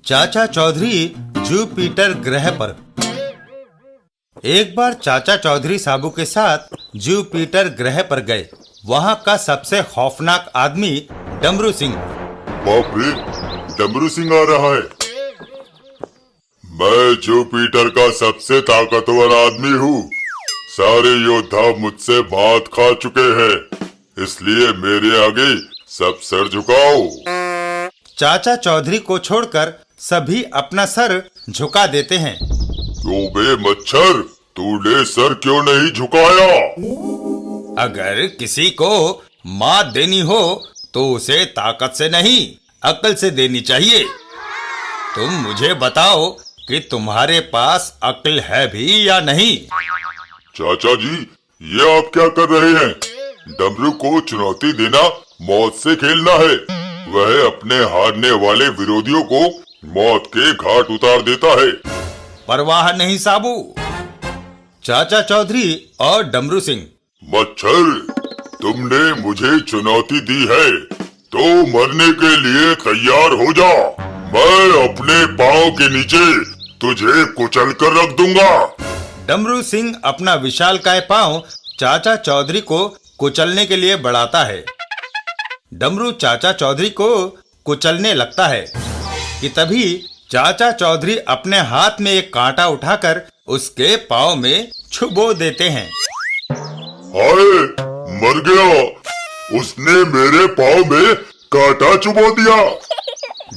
चाचा चौधरी जुपिटर ग्रह पर। एक बार चाचा चौधरी साबू के साथ जुपिटर ग्रह पर गए। वहाँ का सबसे खौफनाक आदमी डमरू सिंह। बाप रे, डमरू सिंह आ रहा है। मैं जुपिटर का सबसे ताकतवर आदमी हूँ। सारे योद्धा मुझसे भात खा चुके हैं, इसलिए मेरे आगे सब सर झुकाओ। चाचा चौधरी को छोड़कर सभी अपना सर झुका देते हैं। तो बे मच्छर, तूने सर क्यों नहीं झुकाया? अगर किसी को मात देनी हो तो उसे ताकत से नहीं, अक्ल से देनी चाहिए। तुम मुझे बताओ कि तुम्हारे पास अक्ल है भी या नहीं? चाचा जी, ये आप क्या कर रहे हैं? डमरू को चुनौती देना मौत से खेलना है। वह अपने हारने वाले विरोधियों को मौत के घाट उतार देता है। परवाह नहीं साबू। चाचा चौधरी और डमरू सिंह। मच्छर, तुमने मुझे चुनौती दी है तो मरने के लिए तैयार हो जा। मैं अपने पाँव के नीचे तुझे कुचल कर रख दूंगा। डमरू सिंह अपना विशालकाय पांव चाचा चौधरी को कुचलने के लिए बढ़ाता है। डमरू चाचा चौधरी को कुचलने लगता है कि तभी चाचा चौधरी अपने हाथ में एक कांटा उठाकर उसके पाँव में छुबो देते हैं। हाय, मर गया। उसने मेरे पाँव में कांटा चुबो दिया।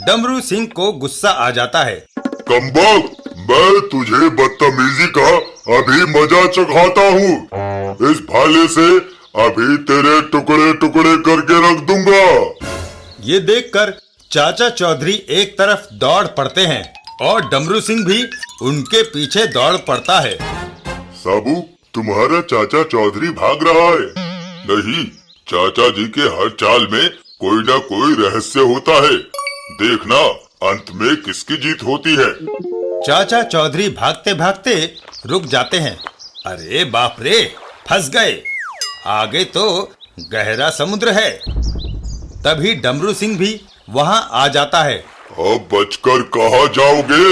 डमरू सिंह को गुस्सा आ जाता है। कमबख्त, मैं तुझे बदतमीजी का अभी मजा चखाता हूँ। इस भाले से अभी तेरे टुकड़े टुकड़े करके रख दूंगा। ये देखकर चाचा चौधरी एक तरफ दौड़ पड़ते हैं और डमरू सिंह भी उनके पीछे दौड़ पड़ता है। साबू, तुम्हारा चाचा चौधरी भाग रहा है। नहीं, चाचा जी के हर चाल में कोई ना कोई रहस्य होता है। देखना अंत में किसकी जीत होती है। चाचा चौधरी भागते भागते रुक जाते हैं। अरे बाप रे, फंस गए। आगे तो गहरा समुद्र है। तभी डमरू सिंह भी वहाँ आ जाता है। अब बचकर कहाँ जाओगे?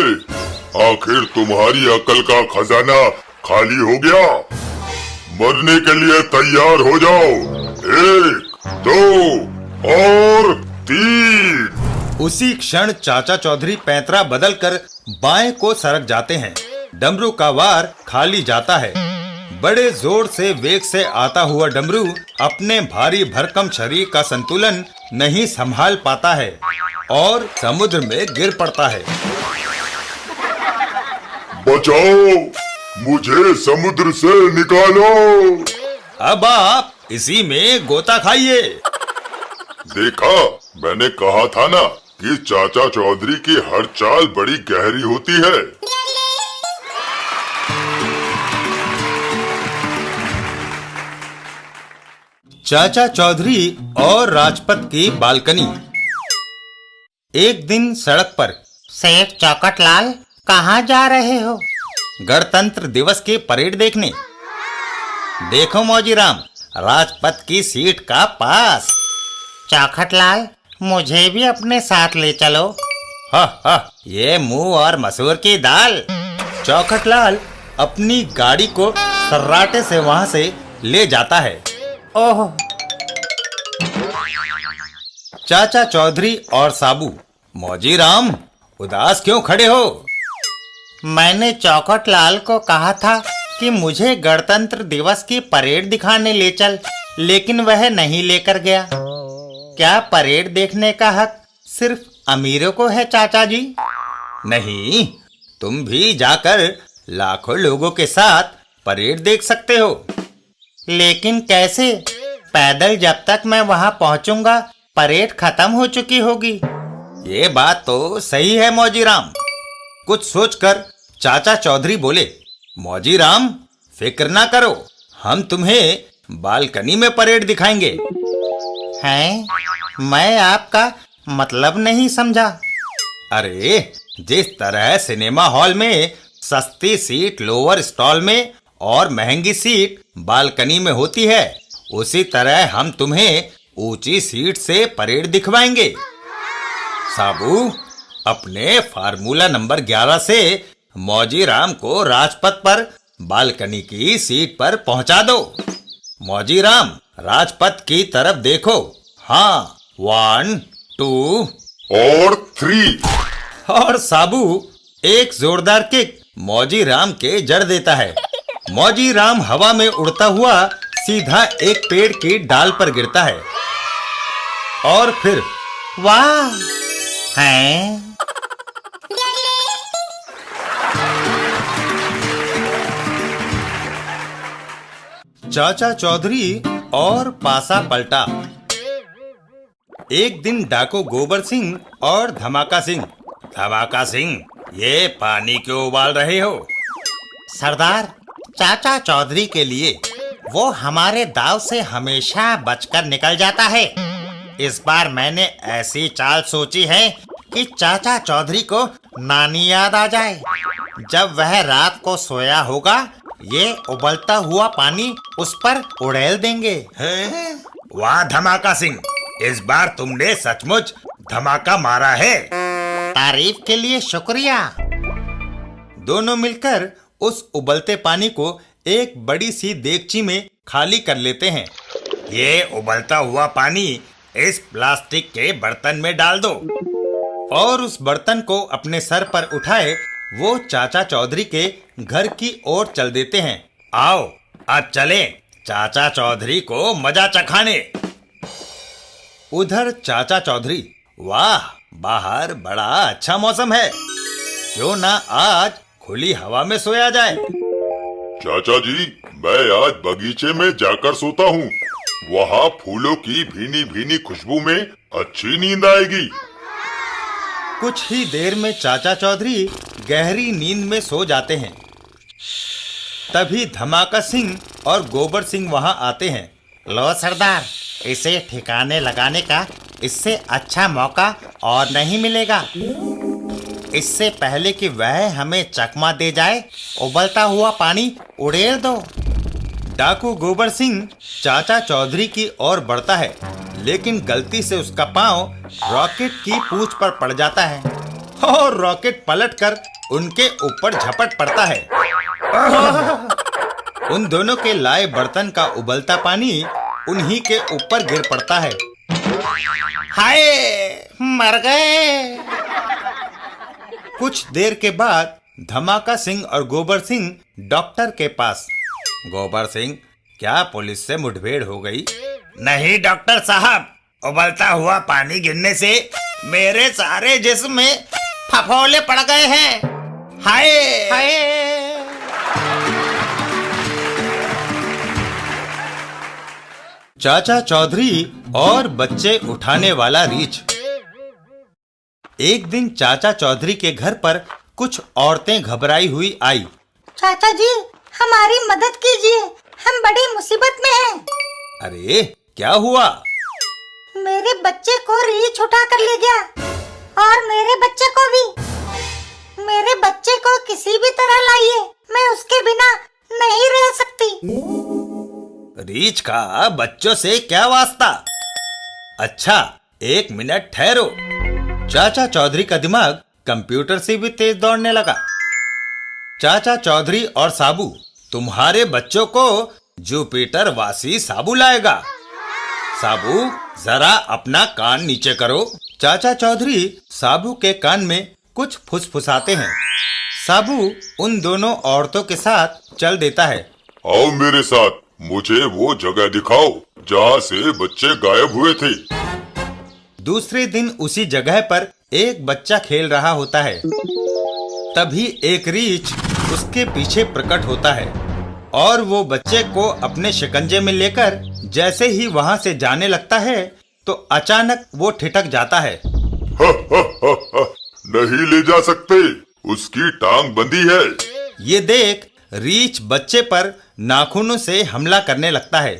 आखिर तुम्हारी अकल का खजाना खाली हो गया। मरने के लिए तैयार हो जाओ। 1, 2 और 3। उसी क्षण चाचा चौधरी पैंतरा बदलकर बाएं को सरक जाते हैं। डमरू का वार खाली जाता है। बड़े जोर से वेग से आता हुआ डमरू अपने भारी भरकम शरीर का संतुलन नहीं संभाल पाता है और समुद्र में गिर पड़ता है। बचाओ, मुझे समुद्र से निकालो। अब आप इसी में गोता खाइए। देखा, मैंने कहा था ना कि चाचा चौधरी की हर चाल बड़ी गहरी होती है। चाचा चौधरी और राजपथ की बालकनी। एक दिन सड़क पर। सेठ चौकटलाल, कहाँ जा रहे हो? गणतंत्र दिवस की परेड देखने। देखो मौजीराम, राजपथ की सीट का पास। चौखटलाल, मुझे भी अपने साथ ले चलो। हा, ये मुंह और मसूर की दाल। चौखटलाल अपनी गाड़ी को सर्राटे से वहां से ले जाता है। ओह, चाचा चौधरी और साबू। मौजीराम, उदास क्यों खड़े हो? मैंने चौखटलाल को कहा था कि मुझे गणतंत्र दिवस की परेड दिखाने ले चल, लेकिन वह नहीं लेकर गया। क्या परेड देखने का हक सिर्फ अमीरों को है चाचा जी? नहीं, तुम भी जाकर लाखों लोगों के साथ परेड देख सकते हो। लेकिन कैसे? पैदल जब तक मैं वहां पहुंचूंगा परेड खत्म हो चुकी होगी। ये बात तो सही है मौजीराम। कुछ सोचकर चाचा चौधरी बोले, मौजीराम, फिक्र ना करो, हम तुम्हें बालकनी में परेड दिखाएंगे। हैं? मैं आपका मतलब नहीं समझा। अरे, जिस तरह सिनेमा हॉल में सस्ती सीट लोअर स्टॉल में और महंगी सीट बालकनी में होती है, उसी तरह हम तुम्हें ऊंची सीट से परेड दिखवाएंगे। साबू, अपने फार्मूला नंबर 11 से मौजी राम को राजपथ पर बालकनी की सीट पर पहुंचा दो। मौजी राम, राजपथ की तरफ देखो। हाँ, 1 2 और 3। और साबू एक जोरदार किक मौजी राम के जड़ देता है। मौजी राम हवा में उड़ता हुआ सीधा एक पेड़ की डाल पर गिरता है और फिर वाह हैं। चाचा चौधरी और पासा पलटा। एक दिन डाको गोबर सिंह और धमाका सिंह। धमाका सिंह, ये पानी क्यों उबाल रहे हो? सरदार, चाचा चौधरी के लिए वो हमारे दाव से हमेशा बचकर निकल जाता है। इस बार मैंने ऐसी चाल सोची है कि चाचा चौधरी को नानी याद आ जाए। जब वह रात को सोया होगा, ये उबलता हुआ पानी उस पर उड़ेल देंगे। हैं? वाह धमाका सिंह, इस बार तुमने सचमुच धमाका मारा है। तारीफ के लिए शुक्रिया। दोनों मिलकर उस उबलते पानी को एक बड़ी सी देगची में खाली कर लेते हैं। ये उबलता हुआ पानी इस प्लास्टिक के बर्तन में डाल दो और उस बर्तन को अपने सर पर उठाए वो चाचा चौधरी के घर की ओर चल देते हैं। आओ, अब चलें चाचा चौधरी को मजा चखाने। उधर चाचा चौधरी, वाह, बाहर बड़ा अच्छा मौसम है, क्यों ना आज खुली हवा में सोया जाए। चाचा जी, मैं आज बगीचे में जाकर सोता हूँ। वहाँ फूलों की भीनी भीनी खुशबू में अच्छी नींद आएगी। कुछ ही देर में चाचा चौधरी गहरी नींद में सो जाते हैं। तभी धमाका सिंह और गोबर सिंह वहां आते हैं। लो सरदार, इसे ठिकाने लगाने का इससे अच्छा मौका और नहीं मिलेगा। इससे पहले कि वह हमें चकमा दे जाए, उबलता हुआ पानी उड़ेल दो। डाकू गोबर सिंह चाचा चौधरी की ओर बढ़ता है, लेकिन गलती से उसका पांव रॉकेट की पूंछ पर पड़ जाता है और रॉकेट पलटकर उनके ऊपर झपट पड़ता है। उन दोनों के लाए बर्तन का उबलता पानी उन्हीं के ऊपर गिर पड़ता है। हाय, मर गए। कुछ देर के बाद धमाका सिंह और गोबर सिंह डॉक्टर के पास। गोबर सिंह, क्या पुलिस से मुठभेड़ हो गई? नहीं डॉक्टर साहब, उबलता हुआ पानी गिरने से मेरे सारे जिस्म में फफोले पड़ गए हैं। हाय हाय। चाचा चौधरी और बच्चे उठाने वाला रीछ। एक दिन चाचा चौधरी के घर पर कुछ औरतें घबराई हुई आई। चाचा जी, हमारी मदद कीजिए, हम बड़ी मुसीबत में हैं। अरे, क्या हुआ? मेरे बच्चे को रीछ उठा कर ले गया और मेरे बच्चे को भी। मेरे बच्चे को किसी भी तरह लाइए, मैं उसके बिना नहीं रह सकती। रीछ का बच्चों से क्या वास्ता? अच्छा, 1 मिनट ठहरो। चाचा चौधरी का दिमाग कंप्यूटर से भी तेज दौड़ने लगा। चाचा चौधरी और साबू, तुम्हारे बच्चों को जुपिटर वासी साबू लाएगा। साबू, जरा अपना कान नीचे करो। चाचा चौधरी साबू के कान में कुछ फुसफुसाते हैं। साबू उन दोनों औरतों के साथ चल देता है। आओ मेरे साथ, मुझे वो जगह दिखाओ जहाँ से बच्चे गायब हुए थे। दूसरे दिन उसी जगह पर एक बच्चा खेल रहा होता है। तभी एक रीछ उसके पीछे प्रकट होता है और वो बच्चे को अपने शिकंजे में लेकर जैसे ही वहां से जाने लगता है तो अचानक वो ठिठक जाता है। नहीं ले जा सकते, उसकी टांग बंधी है। ये देख रीछ बच्चे पर नाखूनों से हमला करने लगता है।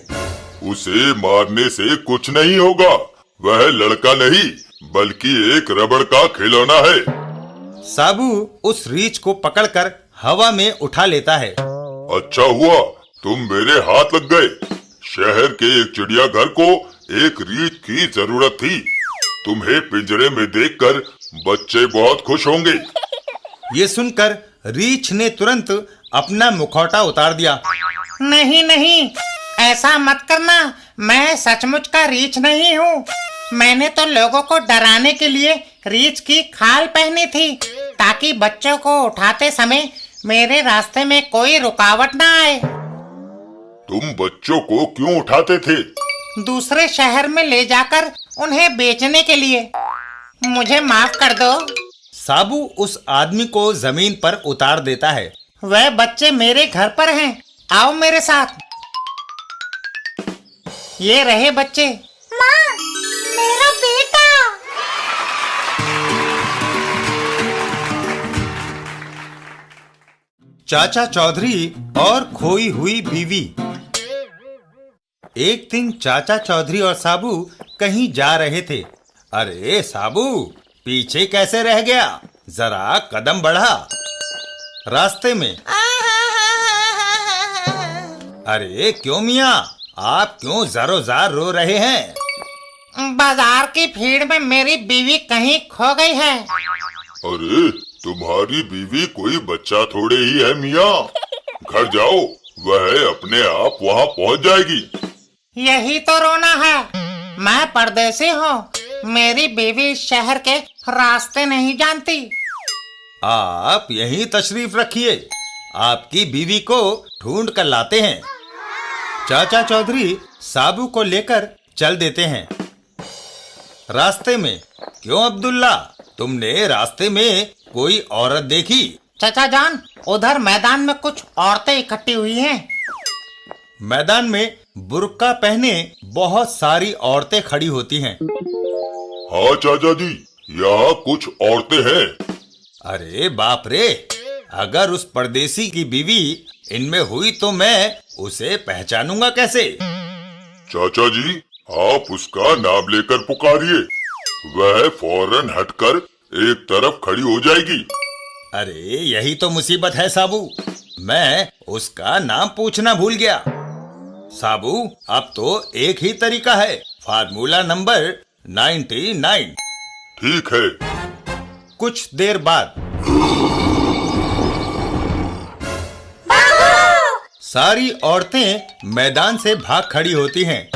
उसे मारने से कुछ नहीं होगा, वह लड़का नहीं बल्कि एक रबड़ का खिलौना है। साबू उस रीछ को पकड़कर हवा में उठा लेता है। अच्छा हुआ तुम मेरे हाथ लग गए। शहर के एक चिड़ियाघर को एक रीछ की जरूरत थी। तुम्हें पिंजरे में देखकर बच्चे बहुत खुश होंगे। ये सुनकर रीछ ने तुरंत अपना मुखौटा उतार दिया। नहीं नहीं, ऐसा मत करना, मैं सचमुच का रीछ नहीं हूँ। मैंने तो लोगों को डराने के लिए रीछ की खाल पहनी थी, ताकि बच्चों को उठाते समय मेरे रास्ते में कोई रुकावट ना आए। तुम बच्चों को क्यों उठाते थे? दूसरे शहर में ले जाकर उन्हें बेचने के लिए। मुझे माफ कर दो। साबू उस आदमी को जमीन पर उतार देता है। वह बच्चे मेरे घर पर हैं, आओ मेरे साथ। ये रहे बच्चे। माँ, मेरा बेटा। चाचा चौधरी और खोई हुई बीवी। एक दिन चाचा चौधरी और साबू कहीं जा रहे थे। अरे साबू, पीछे कैसे रह गया? जरा कदम बढ़ा। रास्ते में अरे क्यों मियाँ, आप क्यों ज़रो-ज़ार रो रहे हैं? बाजार की भीड़ में मेरी बीवी कहीं खो गई है। अरे तुम्हारी बीवी कोई बच्चा थोड़े ही है मियाँ। घर जाओ, वह अपने आप वहाँ पहुँच जाएगी। यही तो रोना है। मैं परदेसी हूँ, मेरी बीवी इस शहर के रास्ते नहीं जानती। आप यहीं तशरीफ रखिए, आपकी बीवी को ढूंढ कर लाते हैं। चाचा चौधरी साबू को लेकर चल देते हैं। रास्ते में, क्यों अब्दुल्ला, तुमने रास्ते में कोई औरत देखी? चाचा जान, उधर मैदान में कुछ औरतें इकट्ठी हुई हैं। मैदान में बुर्का पहने बहुत सारी औरतें खड़ी होती हैं। हाँ चाचा जी, यहाँ कुछ औरतें हैं। अरे बाप रे, अगर उस परदेसी की बीवी इनमें हुई तो मैं उसे पहचानूंगा कैसे? चाचा जी, आप उसका नाम लेकर पुकारिए, वह फौरन हटकर एक तरफ खड़ी हो जाएगी। अरे यही तो मुसीबत है साबू, मैं उसका नाम पूछना भूल गया। साबू, अब तो एक ही तरीका है, फार्मूला नंबर 99। ठीक है। कुछ देर बाद सारी औरतें मैदान से भाग खड़ी होती हैं।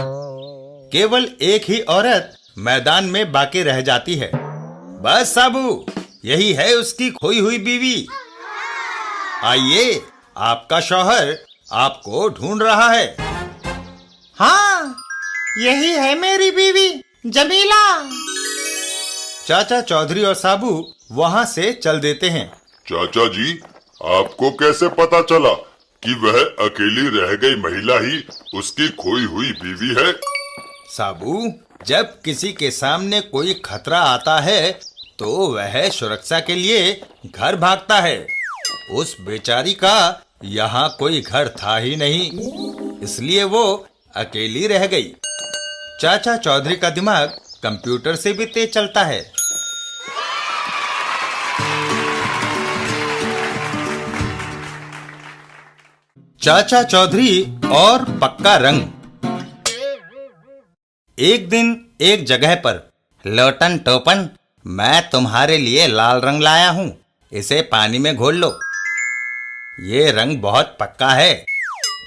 केवल एक ही औरत मैदान में बाकी रह जाती है। बस साबू, यही है उसकी खोई हुई बीवी। आइए, आपका शौहर आपको ढूंढ रहा है। हाँ, यही है मेरी बीवी जमीला। चाचा चौधरी और साबू वहाँ से चल देते हैं। चाचा जी, आपको कैसे पता चला कि वह अकेली रह गई महिला ही उसकी खोई हुई बीवी है? साबू, जब किसी के सामने कोई खतरा आता है तो वह सुरक्षा के लिए घर भागता है। उस बेचारी का यहाँ कोई घर था ही नहीं, इसलिए वो अकेली रह गई। चाचा चौधरी का दिमाग कंप्यूटर से भी तेज चलता है। चाचा चौधरी और पक्का रंग। एक दिन एक जगह पर, लोटन टोपन, मैं तुम्हारे लिए लाल रंग लाया हूं, इसे पानी में घोल लो। ये रंग बहुत पक्का है,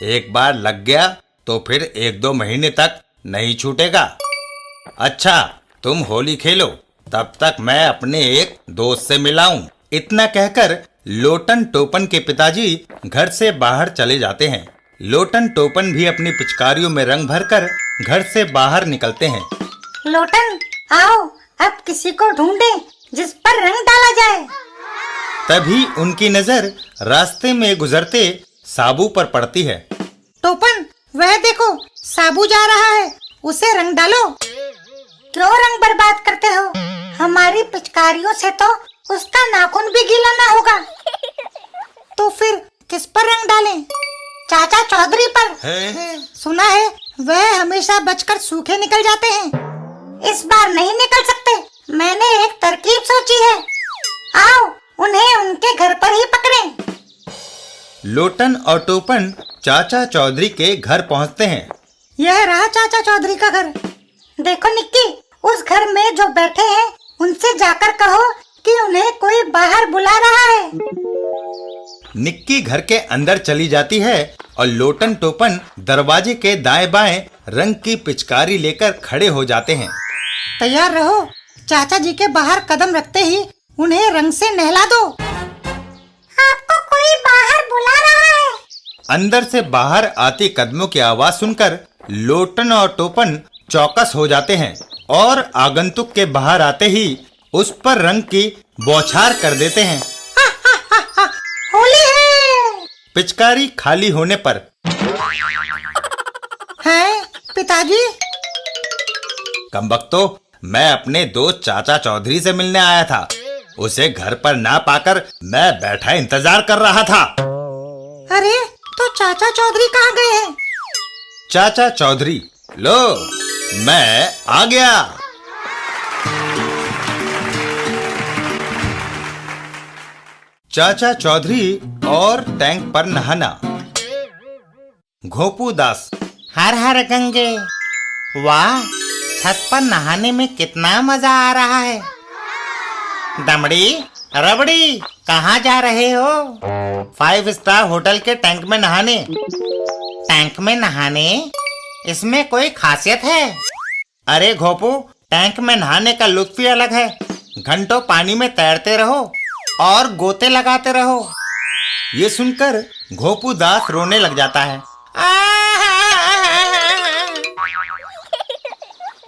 एक बार लग गया तो फिर 1-2 महीने तक नहीं छूटेगा। अच्छा, तुम होली खेलो, तब तक मैं अपने एक दोस्त से मिलाऊं। इतना कहकर लोटन टोपन के पिताजी घर से बाहर चले जाते हैं। लोटन टोपन भी अपनी पिचकारियों में रंग भरकर घर से बाहर निकलते हैं। लोटन, आओ, अब किसी को ढूंढे जिस पर रंग डाला जाए। तभी उनकी नजर रास्ते में गुजरते साबू पर पड़ती है। टोपन, वह देखो, साबू जा रहा है, उसे रंग डालो। क्यों रंग बर्बाद करते हो? हमारी पिचकारियों से तो उसका नाखून भी गीला ना होगा। तो फिर किस पर रंग डालें? चाचा चौधरी पर। सुना है वह हमेशा बचकर सूखे निकल जाते हैं। इस बार नहीं निकल सकते, मैंने एक तरकीब सोची है। आओ, उन्हें उनके घर पर ही पकड़ें। लोटन और टोपन चाचा चौधरी के घर पहुंचते हैं। यह रहा चाचा चौधरी का घर। देखो निक्की, उस घर में जो बैठे हैं उनसे जाकर कहो कि उन्हें कोई बाहर बुला रहा है। निक्की घर के अंदर चली जाती है और लोटन टोपन दरवाजे के दाएं बाएं रंग की पिचकारी लेकर खड़े हो जाते हैं। तैयार रहो, चाचा जी के बाहर कदम रखते ही उन्हें रंग से नहला दो। आपको कोई बाहर बुला रहा है। अंदर से बाहर आती कदमों की आवाज सुनकर लोटन और टोपन चौकस हो जाते हैं और आगंतुक के बाहर आते ही उस पर रंग की बौछार कर देते हैं। होली है। पिचकारी खाली होने पर हैं पिताजी? कमबख्तो, मैं अपने दोस्त चाचा चौधरी से मिलने आया था। उसे घर पर ना पाकर मैं बैठा इंतजार कर रहा था। अरे तो चाचा चौधरी कहाँ गए हैं? चाचा चौधरी, लो मैं आ गया। चाचा चौधरी और टैंक पर नहाना। घोपू दास, हर हर गंगे। वाह, छत पर नहाने में कितना मजा आ रहा है। दमड़ी रबड़ी, कहाँ जा रहे हो? 5 स्टार होटल के टैंक में नहाने। टैंक में नहाने? इसमें कोई खासियत है? अरे घोपू, टैंक में नहाने का लुत्फ ही अलग है। घंटों पानी में तैरते रहो और गोते लगाते रहो। ये सुनकर घोपू दास रोने लग जाता है।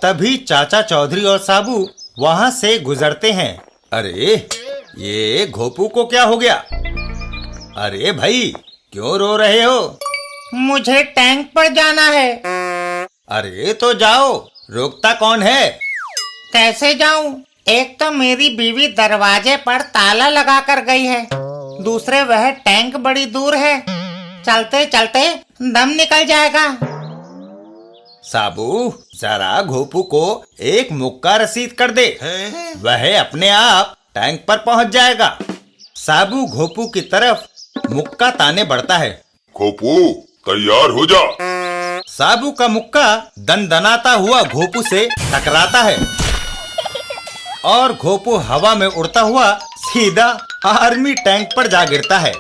तभी चाचा चौधरी और साबू वहां से गुजरते हैं। अरे ये घोपू को क्या हो गया? अरे भाई, क्यों रो रहे हो? मुझे टैंक पर जाना है। अरे तो जाओ, रोकता कौन है? कैसे जाऊं? एक तो मेरी बीवी दरवाजे पर ताला लगा कर गई है, दूसरे वह टैंक बड़ी दूर है। चलते चलते दम निकल जाएगा। साबू, जरा घोपू को एक मुक्का रसीद कर दे, वह अपने आप टैंक पर पहुंच जाएगा। साबू घोपू की तरफ मुक्का ताने बढ़ता है। घोपू, तैयार हो जा। साबू का मुक्का दनदनाता हुआ घोपू से टकराता है और घोपू हवा में उड़ता हुआ सीधा आर्मी टैंक पर जा गिरता है।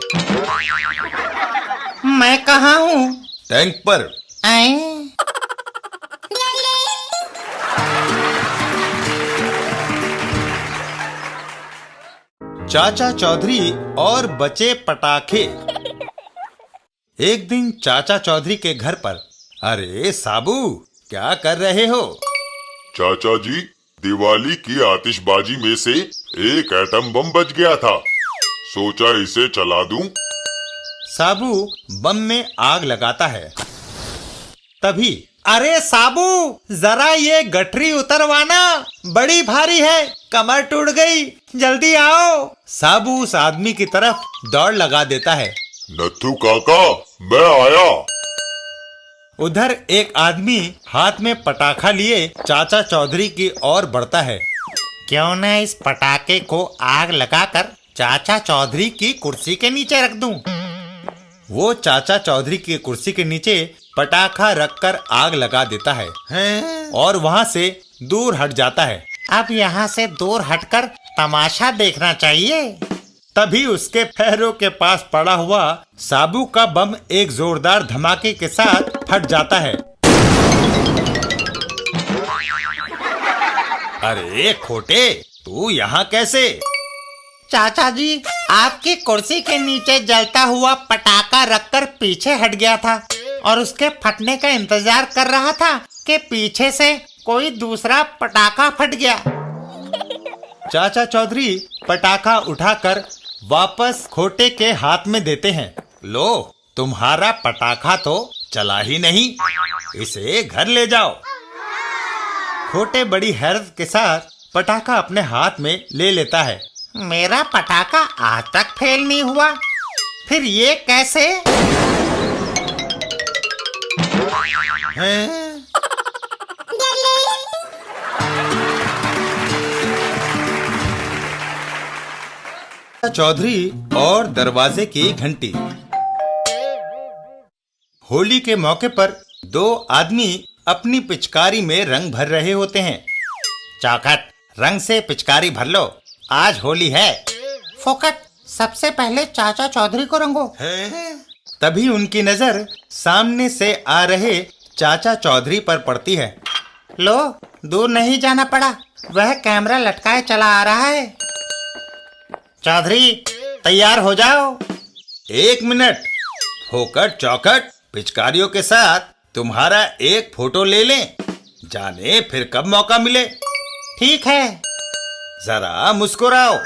मैं कहाँ हूँ? टैंक पर। चाचा चौधरी और बचे पटाखे। एक दिन चाचा चौधरी के घर पर। अरे साबू, क्या कर रहे हो? चाचा जी, दिवाली की आतिशबाजी में से एक एटम बम बच गया था, सोचा इसे चला दूं। साबू बम में आग लगाता है। तभी, अरे साबू, जरा ये गठरी उतरवाना, बड़ी भारी है, कमर टूट गई, जल्दी आओ। साबू उस आदमी की तरफ दौड़ लगा देता है। नत्थू काका, मैं आया। उधर एक आदमी हाथ में पटाखा लिए चाचा चौधरी की ओर बढ़ता है। क्यों न इस पटाखे को आग लगाकर चाचा चौधरी की कुर्सी के नीचे रख दूं। वो चाचा चौधरी की कुर्सी के नीचे पटाखा रखकर आग लगा देता है और वहां से दूर हट जाता है। अब यहाँ से दूर हटकर तमाशा देखना चाहिए। तभी उसके पैरों के पास पड़ा हुआ साबू का बम एक जोरदार धमाके के साथ फट जाता है। अरे खोटे, तू यहाँ कैसे? चाचा जी, आपकी कुर्सी के नीचे जलता हुआ पटाखा रखकर पीछे हट गया था और उसके फटने का इंतजार कर रहा था कि पीछे से कोई दूसरा पटाखा फट गया। चाचा चौधरी पटाखा उठाकर वापस खोटे के हाथ में देते हैं। लो, तुम्हारा पटाखा तो चला ही नहीं, इसे घर ले जाओ। खोटे बड़ी हैरत के साथ पटाखा अपने हाथ में ले लेता है। मेरा पटाखा आज तक फेल नहीं हुआ, फिर ये कैसे? हैं? चौधरी और दरवाजे की घंटी। होली के मौके पर दो आदमी अपनी पिचकारी में रंग भर रहे होते हैं। चौखट, रंग से पिचकारी भर लो, आज होली है। फोकट, सबसे पहले चाचा चौधरी को रंगो। तभी उनकी नजर सामने से आ रहे चाचा चौधरी पर पड़ती है। लो, दूर नहीं जाना पड़ा, वह कैमरा लटकाए चला आ रहा है। चौधरी, तैयार हो जाओ। 1 मिनट। फोकट चौकट पिचकारियों के साथ तुम्हारा एक फोटो ले लें, जाने फिर कब मौका मिले। ठीक है। जरा मुस्कुराओ।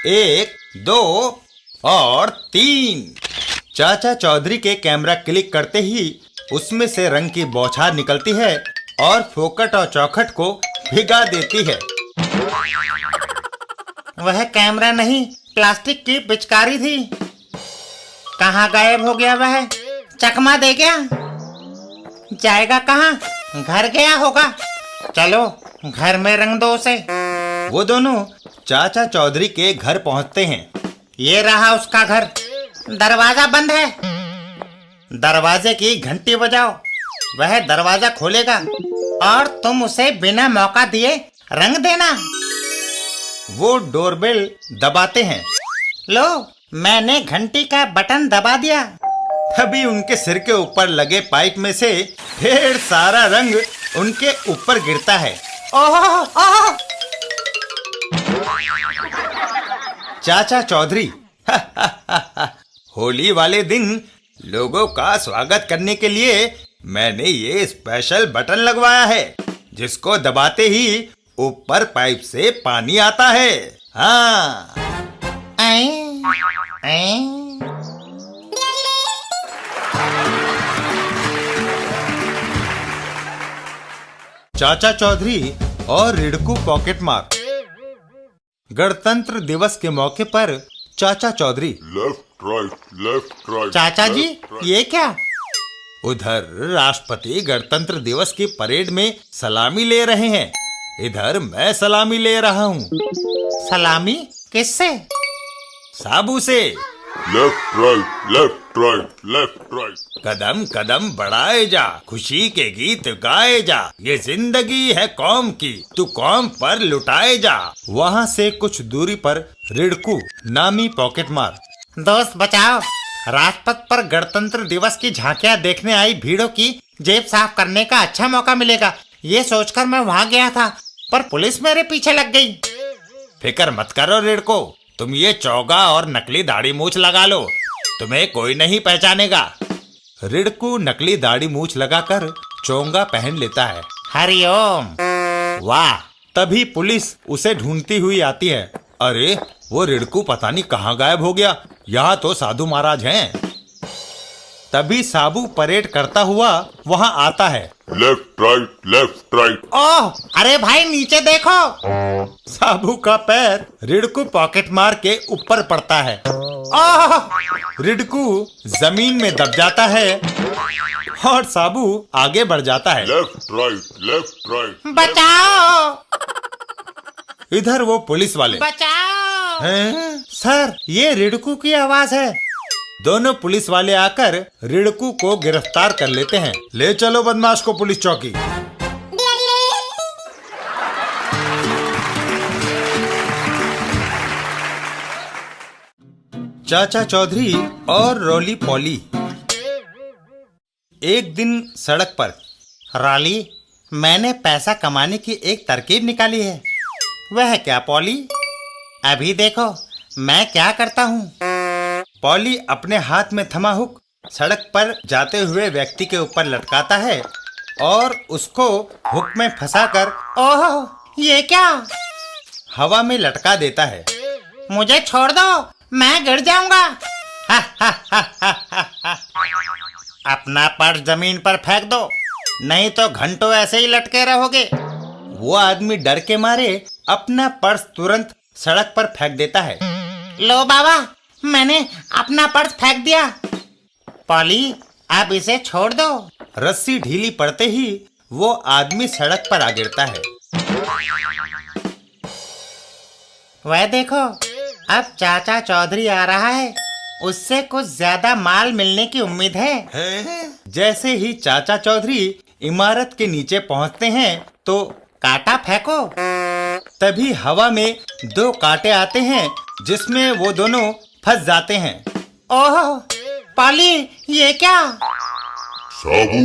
1, 2 और 3। चाचा चौधरी के कैमरा क्लिक करते ही उसमें से रंग की बौछार निकलती है और फोकट और चौखट को भिगा देती है। वह कैमरा नहीं, प्लास्टिक की पिचकारी थी। कहाँ गायब हो गया वह? चकमा दे गया? जाएगा कहाँ? घर गया होगा। चलो घर में रंग दो उसे। वो दोनों चाचा चौधरी के घर पहुंचते हैं। ये रहा उसका घर। दरवाजा बंद है। दरवाजे की घंटी बजाओ, वह दरवाजा खोलेगा और तुम उसे बिना मौका दिए रंग देना। वो डोरबेल दबाते हैं। लो, मैंने घंटी का बटन दबा दिया। तभी उनके सिर के ऊपर लगे पाइप में से ढेर सारा रंग उनके ऊपर गिरता है। ओह ओह! चाचा चौधरी, होली वाले दिन लोगों का स्वागत करने के लिए मैंने ये स्पेशल बटन लगवाया है, जिसको दबाते ही ऊपर पाइप से पानी आता है। हाँ। चाचा चौधरी और रिडकू पॉकेट मार। गणतंत्र दिवस के मौके पर चाचा चौधरी। Left right. चाचा जी, ये क्या? उधर राष्ट्रपति गणतंत्र दिवस की परेड में सलामी ले रहे हैं, इधर मैं सलामी ले रहा हूँ। सलामी? किससे? लेफ्ट साबू से। राइट। कदम कदम बढ़ाए जा, खुशी के गीत गाए जा, ये जिंदगी है कौम की, तू कौम पर लुटाए जा। वहाँ से कुछ दूरी पर रिडकू नामी पॉकेट मार। दोस्त बचाओ, राजपथ पर गणतंत्र दिवस की झांकियां देखने आई भीड़ों की जेब साफ करने का अच्छा मौका मिलेगा, ये सोचकर मैं वहाँ गया था, पर पुलिस मेरे पीछे लग गई। फिक्र मत करो रिडको, तुम ये चौगा और नकली दाढ़ी मूछ लगा लो, तुम्हें कोई नहीं पहचानेगा। रिडकू नकली दाढ़ी मूछ लगाकर चोंगा पहन लेता है। हरिओम। वाह! तभी पुलिस उसे ढूंढती हुई आती है। अरे, वो रिडकू पता नहीं कहाँ गायब हो गया, यहाँ तो साधु महाराज हैं। तभी साबू परेड करता हुआ वहाँ आता है। Left right. ओह, अरे भाई नीचे देखो। साबू का पैर रिडकू पॉकेट मार के ऊपर पड़ता है। ओह! रिडकू जमीन में दब जाता है और साबू आगे बढ़ जाता है। Left right. बचाओ! इधर वो पुलिस वाले। बचाओ! हैं? सर, ये रिडकू की आवाज है। दोनों पुलिस वाले आकर रिडकू को गिरफ्तार कर लेते हैं। ले चलो बदमाश को पुलिस चौकी। चाचा चौधरी और रोली पॉली। एक दिन सड़क पर। रॉली, मैंने पैसा कमाने की एक तरकीब निकाली है। वह क्या पॉली? अभी देखो मैं क्या करता हूँ। पॉली अपने हाथ में थमा हुक सड़क पर जाते हुए व्यक्ति के ऊपर लटकाता है और उसको हुक में फंसाकर ओह, ये क्या? हवा में लटका देता है। मुझे छोड़ दो, मैं गिर जाऊंगा। अपना पर्स जमीन पर फेंक दो, नहीं तो घंटों ऐसे ही लटके रहोगे। वो आदमी डर के मारे अपना पर्स तुरंत सड़क पर फेंक देता है। लो बाबा, मैंने अपना पर्स फेंक दिया। पॉली, अब इसे छोड़ दो। रस्सी ढीली पड़ते ही वो आदमी सड़क पर आ गिरता है। वह देखो, अब चाचा चौधरी आ रहा है, उससे कुछ ज्यादा माल मिलने की उम्मीद है। जैसे ही चाचा चौधरी इमारत के नीचे पहुंचते हैं तो काटा फेंको। तभी हवा में दो कांटे आते हैं जिसमें वो दोनों फंस जाते हैं। ओह पाली, ये क्या? साबू।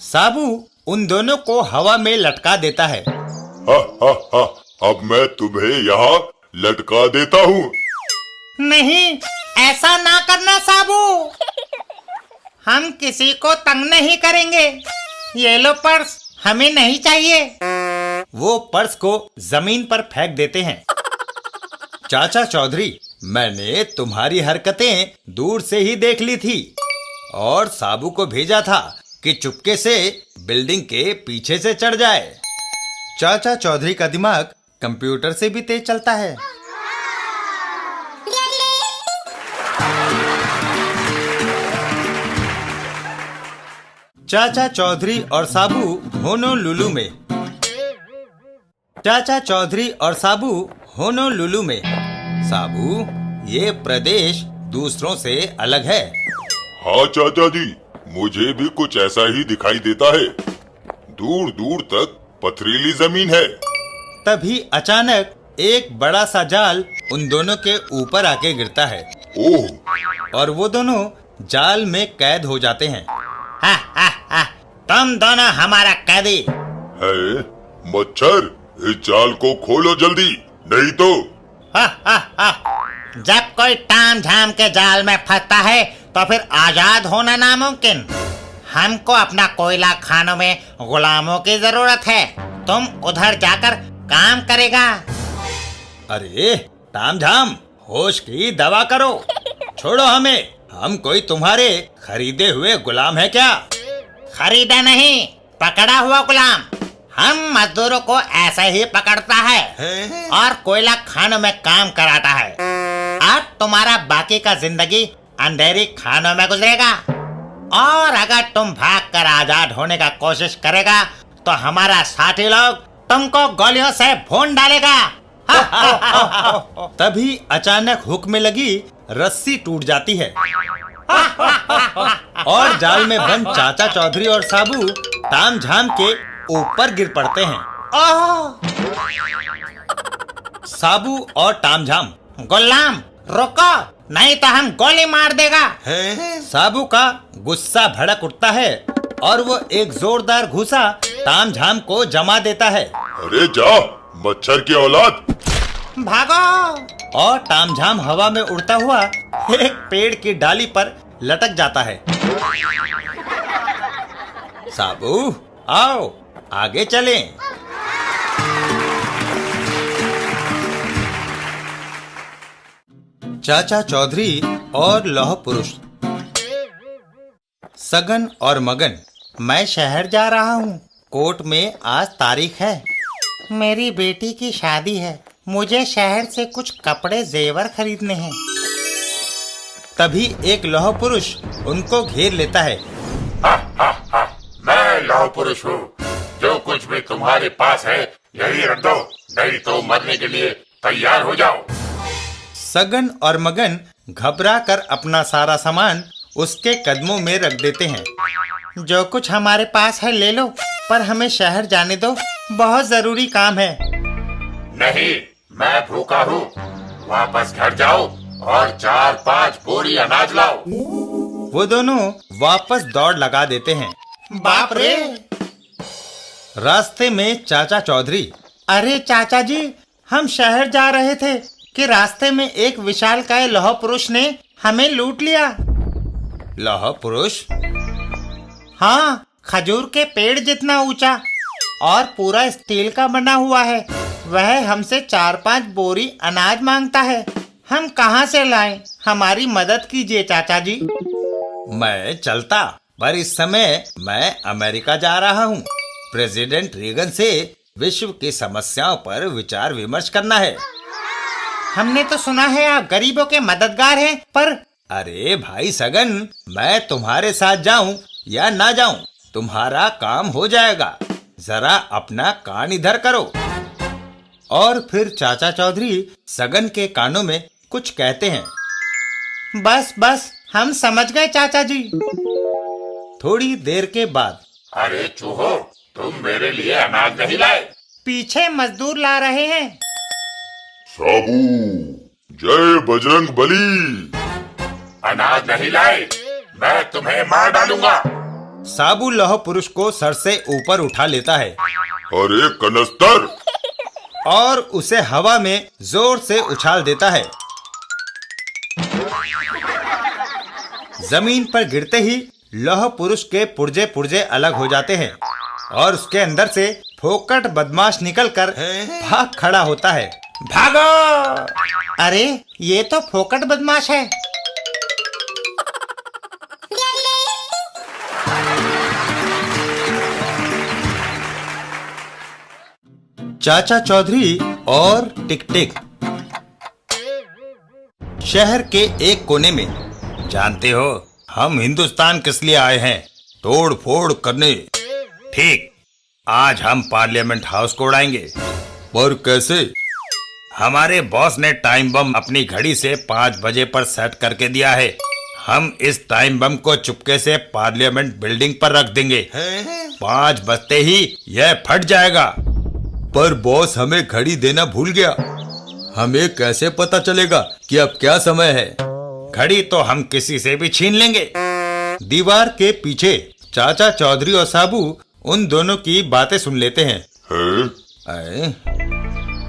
साबू उन दोनों को हवा में लटका देता है। हा हा हा, अब मैं तुम्हें यहाँ लटका देता हूँ। नहीं, ऐसा ना करना साबू। हम किसी को तंग नहीं करेंगे। ये लो पर्स, हमें नहीं चाहिए। वो पर्स को जमीन पर फेंक देते हैं। चाचा चौधरी, मैंने तुम्हारी हरकतें दूर से ही देख ली थी और साबू को भेजा था कि चुपके से बिल्डिंग के पीछे से चढ़ जाए। चाचा चौधरी का दिमाग कंप्यूटर से भी तेज चलता है। चाचा चौधरी और साबू होनोलुलु में। चाचा चौधरी और साबू होनोलुलु में। साबू, ये प्रदेश दूसरों से अलग है। हाँ चाचा जी, मुझे भी कुछ ऐसा ही दिखाई देता है। दूर दूर तक पथरीली जमीन है। तभी अचानक एक बड़ा सा जाल उन दोनों के ऊपर आके गिरता है। ओह, और वो दोनों जाल में कैद हो जाते हैं। हा हा हा, तुम दोनों हमारा कैदी। है मच्छर, इस जाल को खोलो जल्दी, नहीं तो। हा हा हा, जब कोई ताम झाम के जाल में फंसता है तो फिर आजाद होना नामुमकिन। हमको अपना कोयला खानों में गुलामों की जरूरत है। तुम उधर जाकर काम करेगा। अरे तामझाम, होश की दवा करो, छोड़ो हमें। हम कोई तुम्हारे खरीदे हुए गुलाम है क्या? खरीदा नहीं, पकड़ा हुआ गुलाम। हम मजदूरों को ऐसे ही पकड़ता है और कोयला खानों में काम कराता है। अब तुम्हारा बाकी का जिंदगी अंधेरी खानों में गुजरेगा और अगर तुम भागकर आजाद होने का कोशिश करेगा तो हमारा साथी लोग तुमको गोलियों से भून डालेगा। तभी अचानक हुक में लगी रस्सी टूट जाती है और जाल में बंद चाचा चौधरी और साबू तामझाम के ऊपर गिर पड़ते हैं। साबू और तामझाम, गुलाम रुको, नहीं तो हम गोली मार देगा। साबू का गुस्सा भड़क उठता है और वो एक जोरदार घूसा तामझाम को जमा देता है। अरे जा मच्छर की औलाद। भागो। और तामझाम हवा में उड़ता हुआ एक पेड़ की डाली पर लटक जाता है। साबू आओ, आगे चलें। चाचा चौधरी और लौह पुरुष। सगन और मगन, मैं शहर जा रहा हूँ। कोर्ट में आज तारीख है। मेरी बेटी की शादी है। मुझे शहर से कुछ कपड़े जेवर खरीदने हैं। तभी एक लौह पुरुष उनको घेर लेता है। मैं लौह पुरुष हूँ, जो कुछ भी तुम्हारे पास है यही रख दो, नहीं तो मरने के लिए तैयार हो जाओ। सगन और मगन घबरा कर अपना सारा सामान उसके कदमों में रख देते हैं। जो कुछ हमारे पास है ले लो, पर हमें शहर जाने दो, बहुत जरूरी काम है। नहीं, मैं भूखा हूँ। वापस घर जाओ और 4-5 बोरी अनाज लाओ। वो दोनों वापस दौड़ लगा देते हैं। बाप रे। रास्ते में चाचा चौधरी, अरे चाचा जी, हम शहर जा रहे थे कि रास्ते में एक विशालकाय लौह पुरुष ने हमें लूट लिया। लौह पुरुष? हाँ, खजूर के पेड़ जितना ऊंचा और पूरा स्टील का बना हुआ है। वह हमसे 4-5 बोरी अनाज मांगता है। हम कहाँ से लाएं? हमारी मदद कीजिए चाचा जी। मैं चलता, पर इस समय मैं अमेरिका जा रहा हूँ। प्रेसिडेंट रीगन से विश्व की समस्याओं पर विचार विमर्श करना है। हमने तो सुना है आप गरीबों के मददगार हैं, पर अरे भाई सगन, मैं तुम्हारे साथ जाऊं या ना जाऊं, तुम्हारा काम हो जाएगा। जरा अपना कान इधर करो। और फिर चाचा चौधरी सगन के कानों में कुछ कहते हैं। बस बस, हम समझ गए चाचा जी। थोड़ी देर के बाद, अरे चूहो, तुम मेरे लिए अनाज नहीं लाए? पीछे मजदूर ला रहे हैं। साबू, जय बजरंग बली। अनाज नहीं लाए, मैं तुम्हें मार डालूंगा। साबू लौह पुरुष को सर से ऊपर उठा लेता है अरे कनस्तर, और उसे हवा में जोर से उछाल देता है। जमीन पर गिरते ही लौह पुरुष के पुर्जे पुर्जे अलग हो जाते हैं और उसके अंदर से फोकट बदमाश निकलकर भाग खड़ा होता है। भागो! अरे ये तो फोकट बदमाश है। चाचा चौधरी और टिक टिक। शहर के एक कोने में, जानते हो हम हिंदुस्तान किस लिए आए हैं? तोड़ फोड़ करने। ठीक, आज हम पार्लियामेंट हाउस को उड़ाएंगे। पर कैसे? हमारे बॉस ने टाइम बम अपनी घड़ी से 5 बजे पर सेट करके दिया है। हम इस टाइम बम को चुपके से पार्लियामेंट बिल्डिंग पर रख देंगे। 5 बजते ही यह फट जाएगा। पर बॉस हमें घड़ी देना भूल गया। हमें कैसे पता चलेगा कि अब क्या समय है? घड़ी तो हम किसी से भी छीन लेंगे। दीवार के पीछे चाचा चौधरी और साबू उन दोनों की बातें सुन लेते हैं।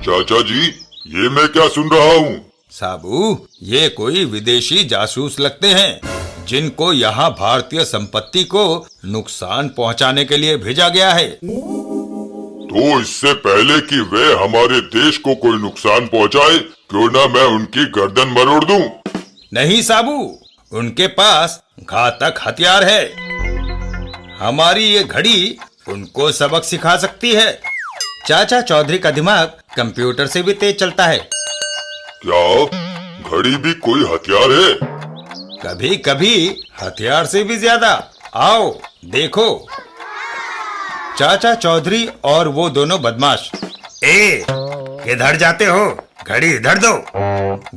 चाचा जी, ये मैं क्या सुन रहा हूँ? साबू, ये कोई विदेशी जासूस लगते हैं जिनको यहाँ भारतीय संपत्ति को नुकसान पहुँचाने के लिए भेजा गया है। तो इससे पहले कि वे हमारे देश को कोई नुकसान पहुंचाए, क्यों ना मैं उनकी गर्दन मरोड़ दूं? नहीं साबू, उनके पास घातक हथियार है। हमारी ये घड़ी उनको सबक सिखा सकती है। चाचा चौधरी का दिमाग कंप्यूटर से भी तेज चलता है। क्या घड़ी भी कोई हथियार है? कभी कभी हथियार से भी ज्यादा। आओ देखो। चाचा चौधरी और वो दोनों बदमाश। किधर जाते हो? घड़ी इधर दो।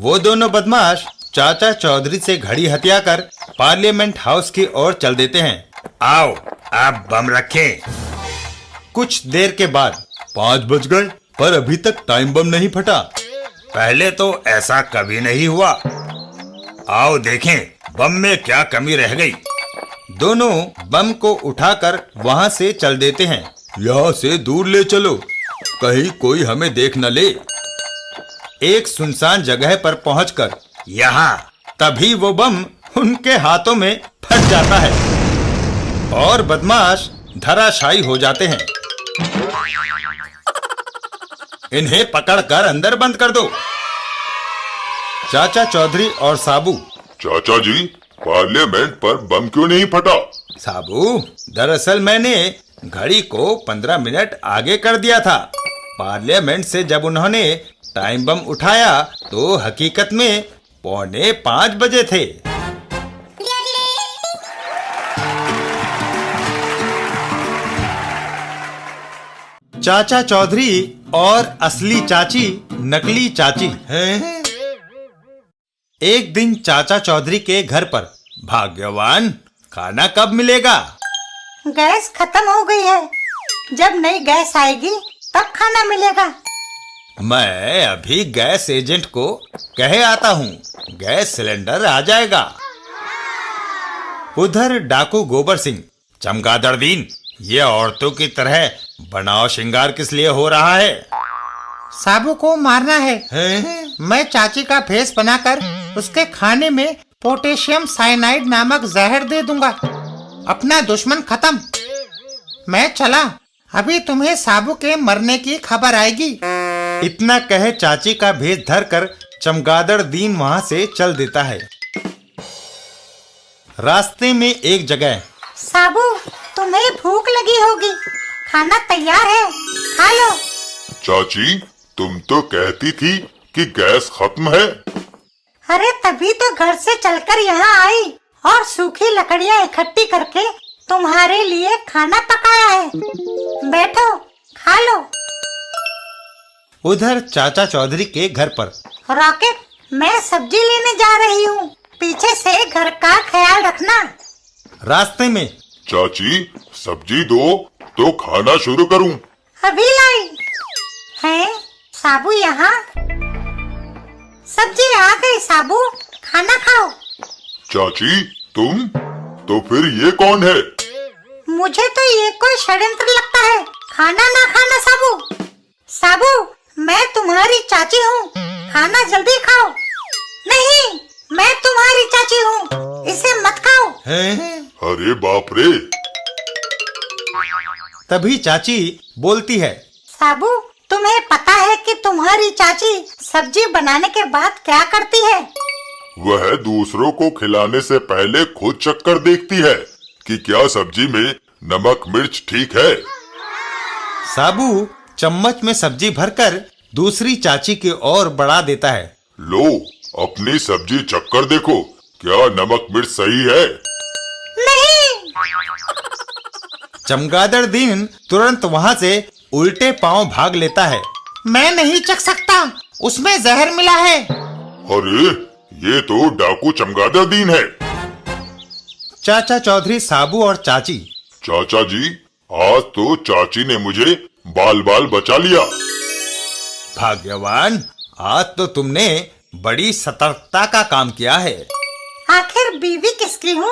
वो दोनों बदमाश चाचा चौधरी से घड़ी हथिया कर पार्लियामेंट हाउस की ओर चल देते हैं। आओ, आप बम रखें। कुछ देर के बाद 5 बज गए, पर अभी तक टाइम बम नहीं फटा। पहले तो ऐसा कभी नहीं हुआ। आओ देखें बम में क्या कमी रह गई। दोनों बम को उठाकर वहां से चल देते हैं। यहाँ से दूर ले चलो, कहीं कोई हमें देख न ले। एक सुनसान जगह पर पहुंचकर यहाँ तभी वो बम उनके हाथों में फट जाता है और बदमाश धराशायी हो जाते हैं। इन्हें पकड़कर अंदर बंद कर दो। चाचा चौधरी और साबू। चाचा जी, पार्लियामेंट पर बम क्यों नहीं फटा? साबू, दरअसल मैंने घड़ी को 15 मिनट आगे कर दिया था। पार्लियामेंट से जब उन्होंने टाइम बम उठाया तो हकीकत में 4:45 बजे थे। चाचा चौधरी और असली चाची नकली चाची हैं। एक दिन चाचा चौधरी के घर पर, भाग्यवान, खाना कब मिलेगा? गैस खत्म हो गई है। जब नई गैस आएगी तब खाना मिलेगा। मैं अभी गैस एजेंट को कहे आता हूँ, गैस सिलेंडर आ जाएगा। उधर डाकू गोबर सिंह। चमगादड़ दीन, ये औरतों की तरह बनाव श्रृंगार किस लिए हो रहा है? साबू को मारना है। मैं चाची का भेष बनाकर उसके खाने में पोटेशियम साइनाइड नामक जहर दे दूंगा। अपना दुश्मन खत्म। मैं चला, अभी तुम्हें साबू के मरने की खबर आएगी। इतना कहे चाची का भेष धरकर चमगादड़ दीन वहां से चल देता है। रास्ते में एक जगह। साबू, तुम्हें भूख लगी होगी, खाना तैयार है, खा लो। चाची, तुम तो कहती थी कि गैस खत्म है। अरे तभी तो घर से चलकर यहाँ आई और सूखी लकड़ियाँ इकट्ठी करके तुम्हारे लिए खाना पकाया है। बैठो, खा लो। उधर चाचा चौधरी के घर पर। रॉकेट, मैं सब्जी लेने जा रही हूँ, पीछे से घर का ख्याल रखना। रास्ते में। चाची, सब्जी दो तो खाना शुरू करूं। अभी लाई। है साबू यहाँ? सब्जी आ गई साबू, खाना खाओ। चाची तुम? तो फिर ये कौन है? मुझे तो ये कोई षड्यंत्र लगता है। खाना ना खाना साबू। साबू, मैं तुम्हारी चाची हूँ, खाना जल्दी खाओ। नहीं, मैं तुम्हारी चाची हूँ, इसे मत खाओ। हैं? अरे बाप रे! तभी चाची बोलती है, साबू, तुम्हें पता है कि तुम्हारी चाची सब्जी बनाने के बाद क्या करती है? वह दूसरों को खिलाने से पहले खुद चक्कर देखती है कि क्या सब्जी में नमक मिर्च ठीक है। साबू चम्मच में सब्जी भरकर दूसरी चाची की ओर बढ़ा देता है। लो, अपनी सब्जी चक्कर देखो, क्या नमक मिर्च सही है? नहीं। चमगादड़ दिन तुरंत वहाँ से उल्टे पांव भाग लेता है। मैं नहीं चख सकता, उसमें जहर मिला है। अरे ये तो डाकू चमगादड़ दीन है। चाचा चौधरी, साबू और चाची। चाचा जी, आज तो चाची ने मुझे बाल बाल बचा लिया। भाग्यवान, आज तो तुमने बड़ी सतर्कता का काम किया है। आखिर बीवी किसकी हूँ?